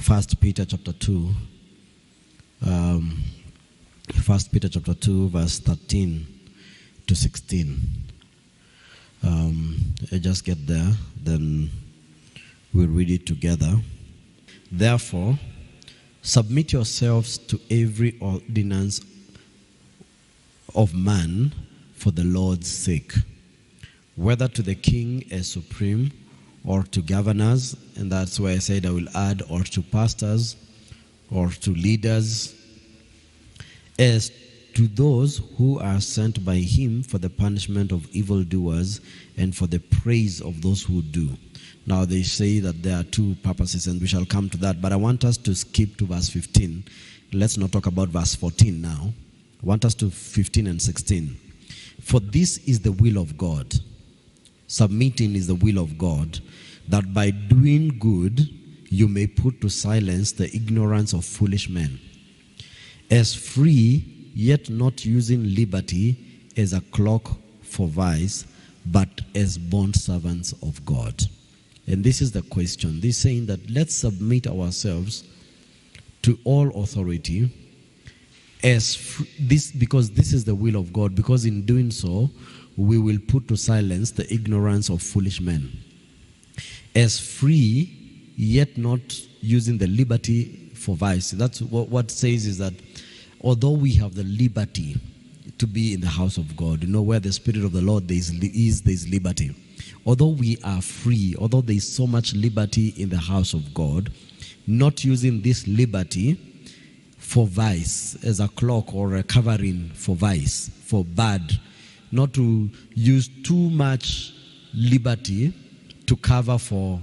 1 Peter chapter 2. 1 Peter chapter 2, verse 13 to 16. I just get there, then we'll read it together. Therefore, submit yourselves to every ordinance of man for the Lord's sake, whether to the king as supreme, or to governors, and that's why I said I will add, or to pastors, or to leaders, as to those who are sent by him for the punishment of evildoers and for the praise of those who do. Now they say that there are two purposes, and we shall come to that, but I want us to skip to verse 15. Let's not talk about verse 14 now. I want us to 15 and 16. For this is the will of God. Submitting is the will of God, that by doing good you may put to silence the ignorance of foolish men. As free, yet not using liberty as a cloak for vice, but as bondservants of God. And this is the question. This is saying that let's submit ourselves to all authority because this is the will of God, because in doing so, we will put to silence the ignorance of foolish men. As free, yet not using the liberty for vice. That's what it says, is that although we have the liberty to be in the house of God, where the Spirit of the Lord there is liberty. Although we are free, although there is so much liberty in the house of God, not using this liberty for vice, as a cloak or a covering for vice, for bad, not to use too much liberty to cover for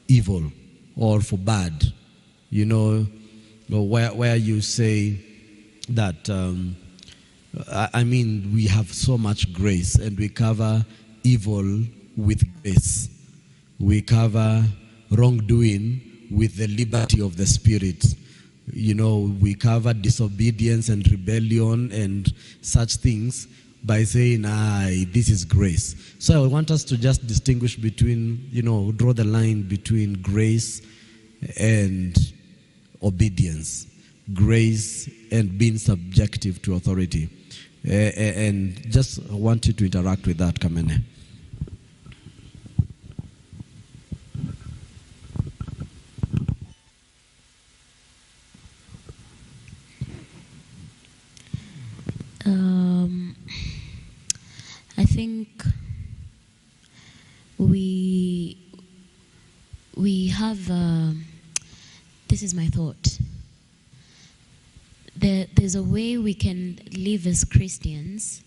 evil or for bad. Where you say that, we have so much grace and we cover evil with grace. We cover wrongdoing with the liberty of the Spirit. We cover disobedience and rebellion and such things by saying, this is grace. So I want us to just distinguish between, draw the line between grace and obedience. Grace and being subjective to authority. And just want you to interact with that, Kamene. I think we have, this is my thought. There's a way we can live as Christians.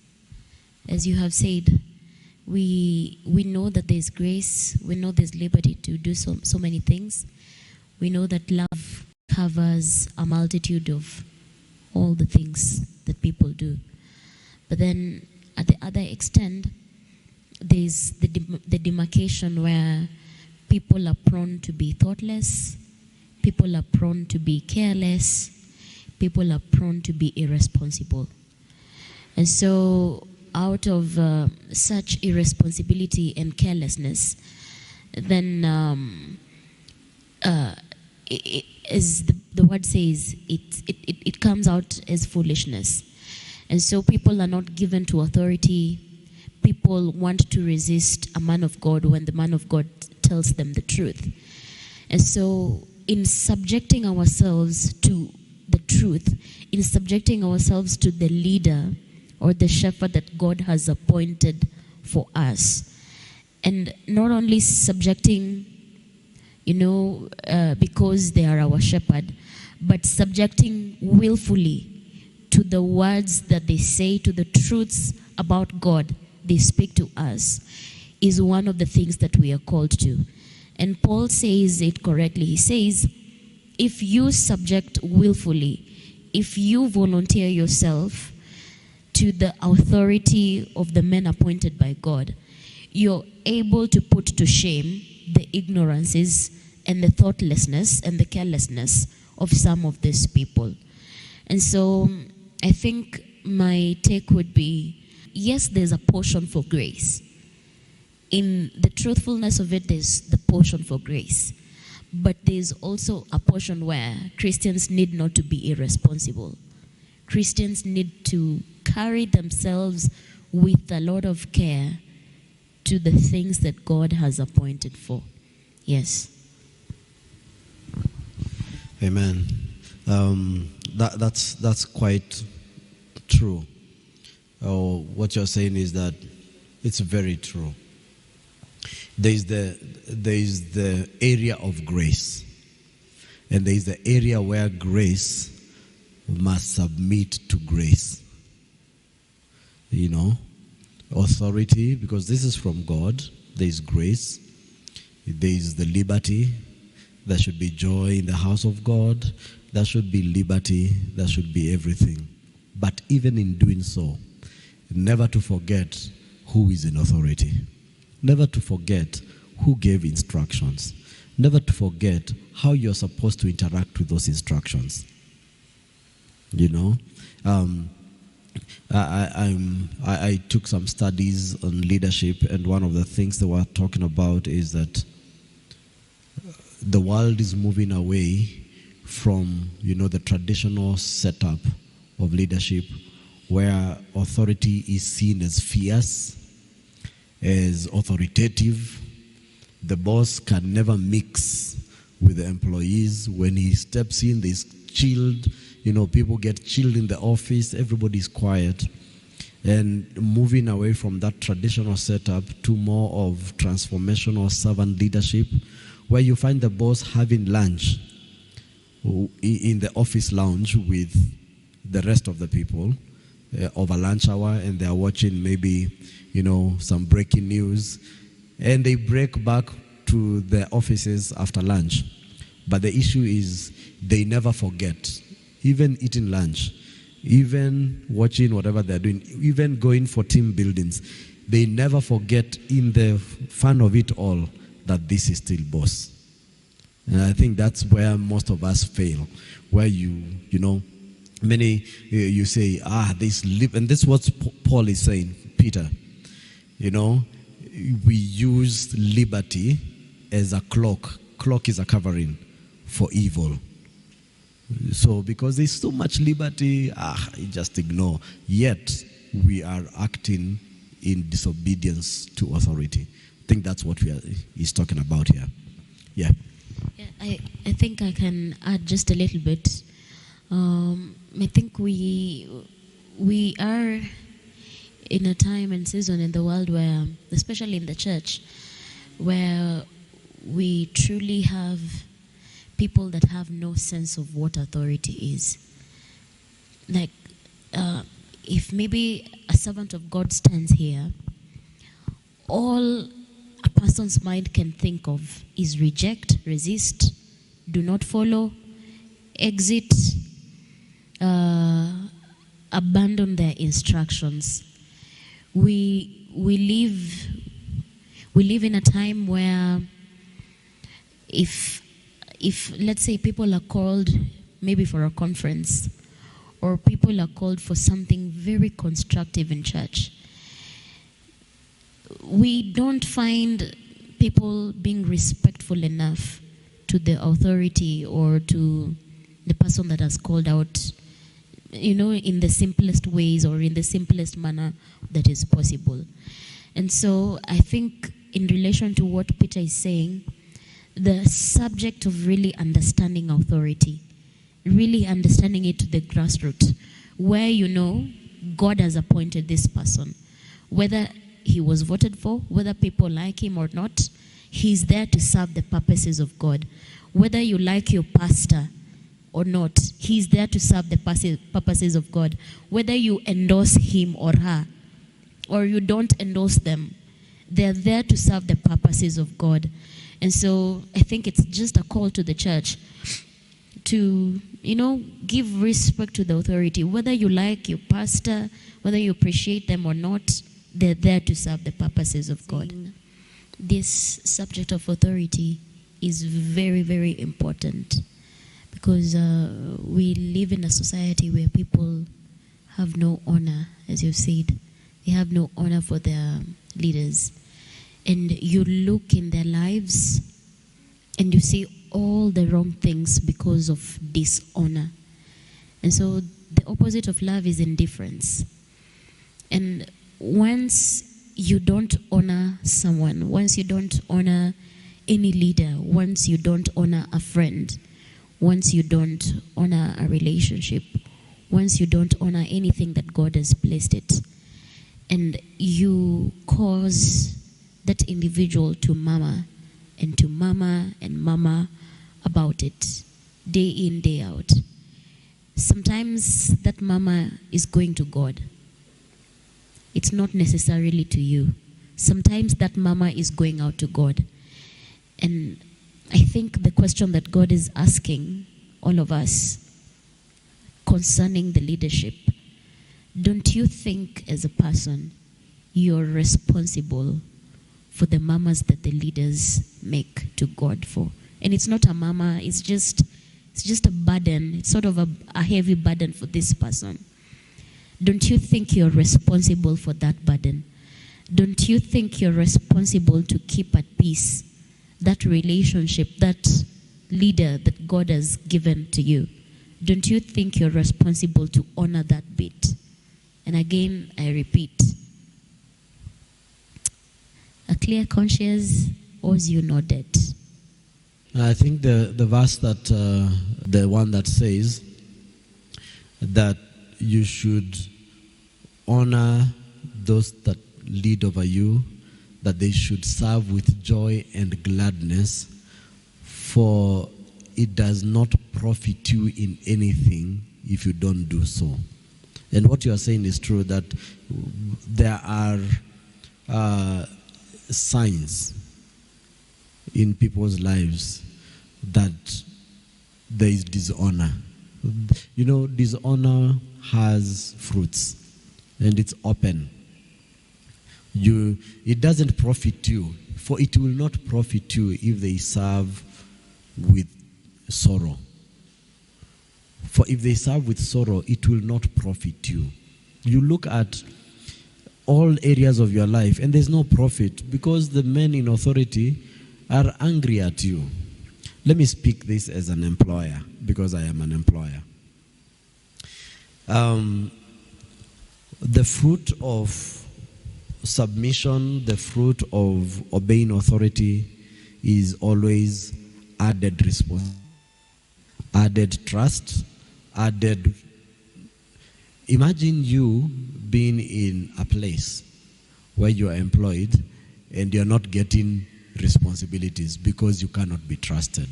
As you have said, we know that there's grace, we know there's liberty to do so many things. We know that love covers a multitude of all the things that people do. But then at the other extent, there's the demarcation where people are prone to be thoughtless, people are prone to be careless, people are prone to be irresponsible. And so out of such irresponsibility and carelessness, then as the word says, it comes out as foolishness. And so people are not given to authority. People want to resist a man of God when the man of God tells them the truth. And so in subjecting ourselves to the truth, in subjecting ourselves to the leader or the shepherd that God has appointed for us, and not only subjecting, because they are our shepherd, but subjecting willfully to the words that they say, to the truths about God they speak to us, is one of the things that we are called to. And Paul says it correctly. He says, if you subject willfully, if you volunteer yourself to the authority of the men appointed by God, you're able to put to shame the ignorances and the thoughtlessness and the carelessness of some of these people. And so I think my take would be, yes, there's a portion for grace. In the truthfulness of it, there's the portion for grace. But there's also a portion where Christians need not to be irresponsible. Christians need to carry themselves with a lot of care to the things that God has appointed for. Yes. Amen. That's quite true. What you're saying is that it's very true. There is the area of grace, and there is the area where grace must submit to grace. You know, authority, because this is from God. There is grace. There is the liberty. There should be joy in the house of God. There should be liberty. There should be everything. But even in doing so, never to forget who is in authority. Never to forget who gave instructions. Never to forget how you're supposed to interact with those instructions. You know, I took some studies on leadership, and one of the things they were talking about is that the world is moving away from, the traditional setup of leadership, where authority is seen as fierce, as authoritative. The boss can never mix with the employees. When he steps in, there's chilled. People get chilled in the office. Everybody's quiet. And moving away from that traditional setup to more of transformational servant leadership, where you find the boss having lunch in the office lounge with the rest of the people over lunch hour, and they are watching maybe, some breaking news, and they break back to their offices after lunch. But the issue is they never forget, even eating lunch, even watching whatever they're doing, even going for team buildings, they never forget in the fun of it all that this is still boss. And I think that's where most of us fail, where many, you say, this live, and this is what Paul is saying, Peter. We use liberty as a cloak. Cloak is a covering for evil. So because there's so much liberty, you just ignore. Yet we are acting in disobedience to authority. I think that's what he's talking about here. Yeah. Yeah, I think I can add just a little bit. I think we are in a time and season in the world where, especially in the church, where we truly have people that have no sense of what authority is. Like, if maybe a servant of God stands here, all a person's mind can think of is reject, resist, do not follow, exit, abandon their instructions. We live in a time where if let's say people are called maybe for a conference, or people are called for something very constructive in church, we don't find people being respectful enough to the authority or to the person that has called out, in the simplest ways or in the simplest manner that is possible. And so I think in relation to what Peter is saying, the subject of really understanding authority, really understanding it to the grassroots, where God has appointed this person, whether he was voted for, whether people like him or not, he's there to serve the purposes of God. Whether you like your pastor or not, he's there to serve the purposes of God. Whether you endorse him or her, or you don't endorse them, they're there to serve the purposes of God. And so I think it's just a call to the church to, give respect to the authority. Whether you like your pastor, whether you appreciate them or not, they're there to serve the purposes of God. This subject of authority is very, very important, because we live in a society where people have no honor, as you've said. They have no honor for their leaders. And you look in their lives and you see all the wrong things because of dishonor. And so the opposite of love is indifference. And once you don't honor someone, once you don't honor any leader, once you don't honor a friend, once you don't honor a relationship, once you don't honor anything that God has placed it, and you cause that individual to murmur and murmur about it day in, day out. Sometimes that murmur is going to God. It's not necessarily to you. Sometimes that murmur is going out to God. And I think the question that God is asking all of us concerning the leadership, don't you think as a person you're responsible for the murmurs that the leaders make to God for? And it's not a murmur, it's just a burden. It's sort of a heavy burden for this person. Don't you think you're responsible for that burden? Don't you think you're responsible to keep at peace that relationship, that leader that God has given to you? Don't you think you're responsible to honor that bit? And again, I repeat, a clear conscience owes you no debt. I think the verse that, the one that says that you should honor those that lead over you, that they should serve with joy and gladness, for it does not profit you in anything if you don't do so. And what you are saying is true, that there are signs in people's lives that there is dishonor. You know, dishonor has fruits, and it's open. It doesn't profit you, for it will not profit you if they serve with sorrow. For if they serve with sorrow, it will not profit you. You look at all areas of your life, and there's no profit because the men in authority are angry at you. Let me speak this as an employer, because I am an employer. The fruit of submission, the fruit of obeying authority is always added responsibility, added trust, added. Imagine you being in a place where you are employed and you're not getting responsibilities because you cannot be trusted.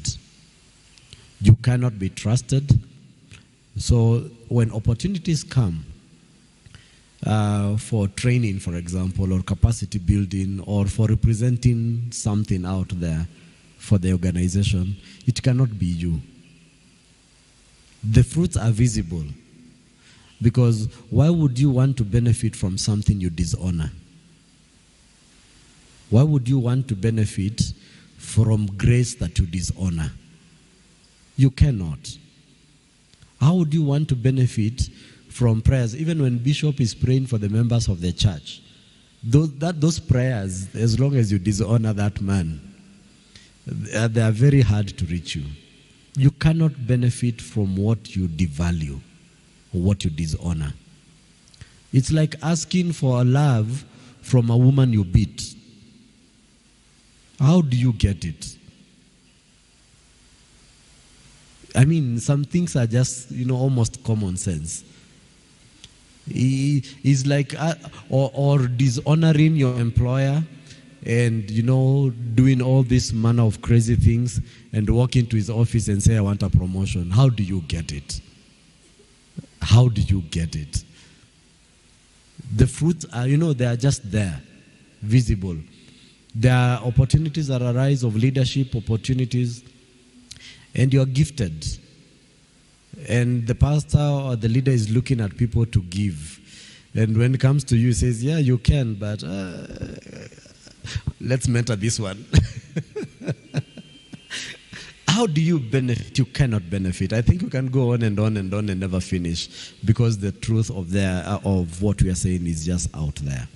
You cannot be trusted. So when opportunities come for training, for example, or capacity building, or for representing something out there for the organization, it cannot be you. The fruits are visible. Because why would you want to benefit from something you dishonor? Why would you want to benefit from grace that you dishonor? You cannot. How would you want to benefit from prayers, even when Bishop is praying for the members of the church? Those prayers, as long as you dishonor that man, they are very hard to reach you. You cannot benefit from what you devalue or what you dishonor. It's like asking for a love from a woman you beat. How do you get it? I mean, some things are just, almost common sense. It's like, or dishonoring your employer and, doing all this manner of crazy things and walk into his office and say, I want a promotion. How do you get it? How do you get it? The fruits are, they are just there, visible. There are opportunities that arise of leadership opportunities, and you are gifted. And the pastor or the leader is looking at people to give. And when it comes to you, he says, yeah, you can, but let's mentor this one. How do you benefit? You cannot benefit. I think we can go on and on and on and never finish, because the truth of what we are saying is just out there.